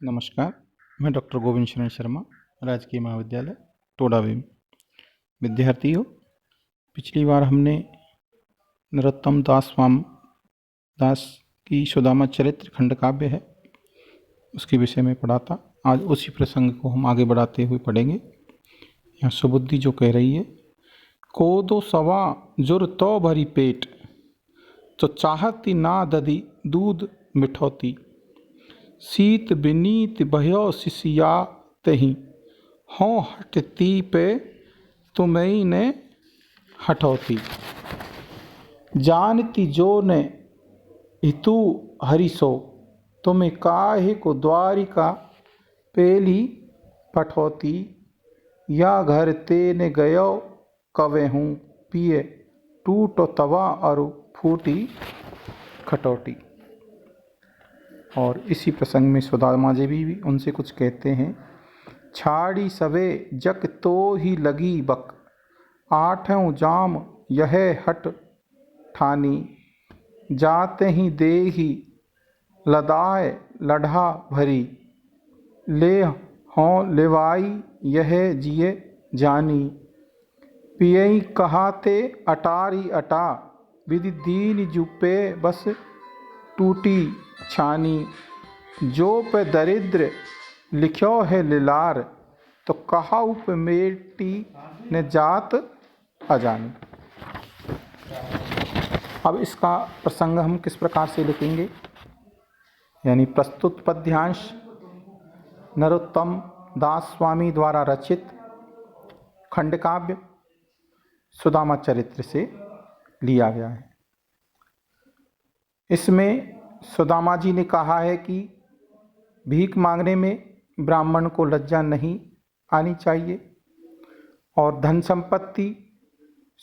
नमस्कार, मैं डॉक्टर गोविंद शरण शर्मा, राजकीय महाविद्यालय टोडाभीम। विद्यार्थियों, पिछली बार हमने नरोत्तम दास की सुदामा चरित्र खंड काव्य है उसके विषय में पढ़ा था। आज उसी प्रसंग को हम आगे बढ़ाते हुए पढ़ेंगे। यहाँ सुबुद्धि जो कह रही है, को दो सवा जुर तो भरी पेट, तो चाहती ना दधी दूध मिठौती, सीत बिनीत भयो सिसिया तही, हों हटती पे तुम्हें ने हटौती, जानती जो ने हितु हरिसो, तुम्हें काहे को द्वारिका पेली पठौती, या घर तेने गयो कवे हूँ पिए, टूटो तवा और फूटी खटौटी। और इसी प्रसंग में सुदामा जी भी उनसे कुछ कहते हैं। छाड़ी सवे जक तो ही लगी बक, आठों जाम यह हट ठानी, जाते ही दे ही लदाए लढ़ा भरी, ले हों लेवाई यह जिए जानी, पियई कहाते अटारी अटा, विधि दीन जुपे बस टूटी छानी, जो पे दरिद्र लिख्यो है लिलार, तो कहा उप मेटी ने जात अजानी। अब इसका प्रसंग हम किस प्रकार से लिखेंगे, यानी प्रस्तुत पद्यांश नरोत्तम दास स्वामी द्वारा रचित खंड काव्य सुदामा चरित्र से लिया गया है। इसमें सुदामा जी ने कहा है कि भीख मांगने में ब्राह्मण को लज्जा नहीं आनी चाहिए और धन संपत्ति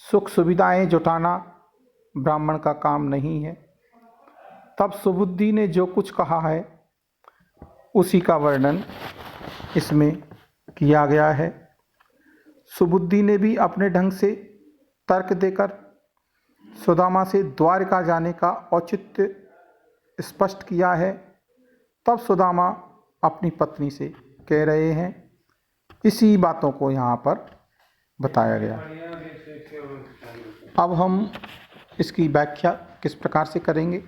सुख सुविधाएं जुटाना ब्राह्मण का काम नहीं है। तब सुबुद्धि ने जो कुछ कहा है उसी का वर्णन इसमें किया गया है। सुबुद्धि ने भी अपने ढंग से तर्क देकर सुदामा से द्वारका जाने का औचित्य स्पष्ट किया है। तब सुदामा अपनी पत्नी से कह रहे हैं, इसी बातों को यहाँ पर बताया गया। अब हम इसकी व्याख्या किस प्रकार से करेंगे।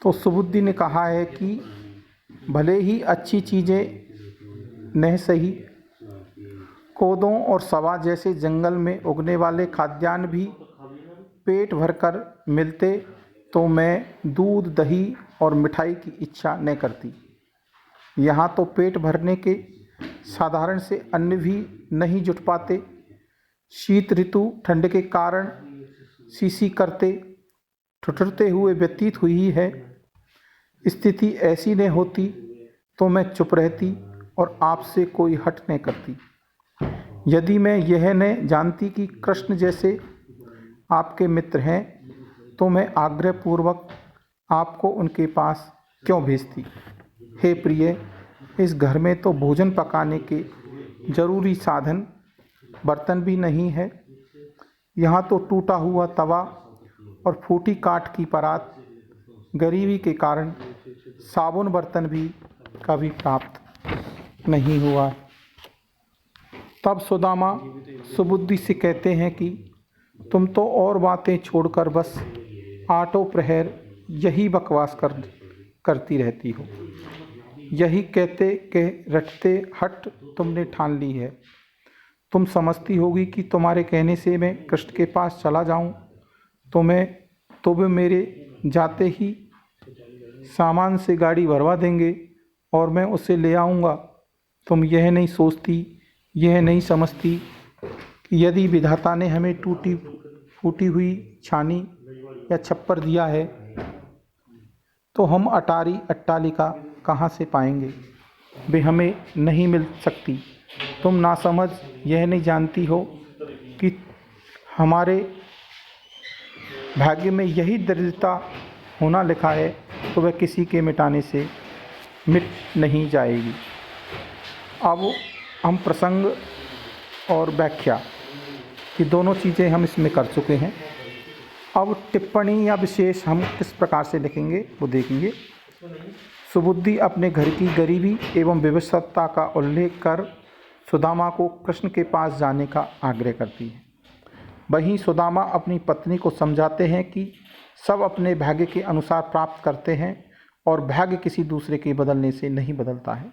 तो सुबुद्धि ने कहा है कि भले ही अच्छी चीज़ें नहीं सही, कोदों और सवा जैसे जंगल में उगने वाले खाद्यान्न भी पेट भरकर मिलते तो मैं दूध दही और मिठाई की इच्छा नहीं करती। यहाँ तो पेट भरने के साधारण से अन्न भी नहीं जुट पाते। शीत ऋतु ठंड के कारण सीसी करते ठुठुरते हुए व्यतीत हुई है। स्थिति ऐसी नहीं होती तो मैं चुप रहती और आपसे कोई हट नहीं करती। यदि मैं यह नहीं जानती कि कृष्ण जैसे आपके मित्र हैं तो मैं आग्रहपूर्वक आपको उनके पास क्यों भेजती। हे प्रिय, इस घर में तो भोजन पकाने के जरूरी साधन बर्तन भी नहीं है। यहाँ तो टूटा हुआ तवा और फूटी काठ की परात, गरीबी के कारण साबुन बर्तन भी कभी प्राप्त नहीं हुआ। तब सुदामा सुबुद्धि से कहते हैं कि तुम तो और बातें छोड़कर बस आठों प्रहर यही बकवास करती रहती हो। यही कहते के रटते हट तुमने ठान ली है। तुम समझती होगी कि तुम्हारे कहने से मैं कृष्ण के पास चला जाऊं तो वे मेरे जाते ही सामान से गाड़ी भरवा देंगे और मैं उसे ले आऊँगा। तुम यह नहीं सोचती, यह नहीं समझती कि यदि विधाता ने हमें टूटी फूटी हुई छानी या छप्पर दिया है तो हम अटारी अट्टालिका कहाँ से पाएंगे। वे हमें नहीं मिल सकती। तुम नासमझ यह नहीं जानती हो कि हमारे भाग्य में यही दरिद्रता होना लिखा है, तो वह किसी के मिटाने से मिट नहीं जाएगी। अब हम प्रसंग और व्याख्या की दोनों चीज़ें हम इसमें कर चुके हैं। अब टिप्पणी या विशेष हम किस प्रकार से लिखेंगे वो देखेंगे। सुबुद्धि अपने घर की गरीबी एवं विवशता का उल्लेख कर सुदामा को कृष्ण के पास जाने का आग्रह करती है। वहीं सुदामा अपनी पत्नी को समझाते हैं कि सब अपने भाग्य के अनुसार प्राप्त करते हैं और भाग्य किसी दूसरे के बदलने से नहीं बदलता है।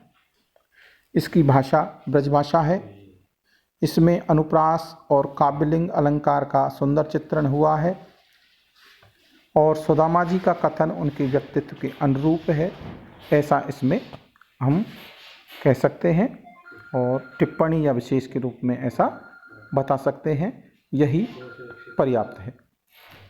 इसकी भाषा ब्रजभाषा है। इसमें अनुप्रास और काव्यलिंग अलंकार का सुंदर चित्रण हुआ है और सुदामा जी का कथन उनके व्यक्तित्व के अनुरूप है, ऐसा इसमें हम कह सकते हैं और टिप्पणी या विशेष के रूप में ऐसा बता सकते हैं। यही पर्याप्त है।